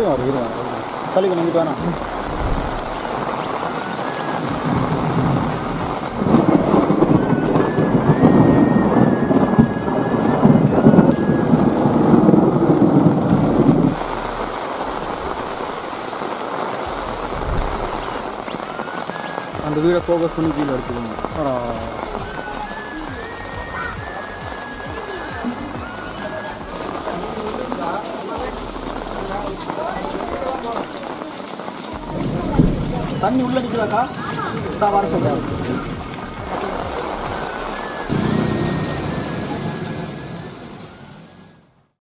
இருங்க தலைக்கு நம்பிட்டு வேணாம். அந்த வீடை ஃபோக்கஸ் பண்ணி கீழே எடுத்துக்கோங்க. தண்ணி உள்ள நிற்கிறாக்கா? வர சொல்கிறேன்.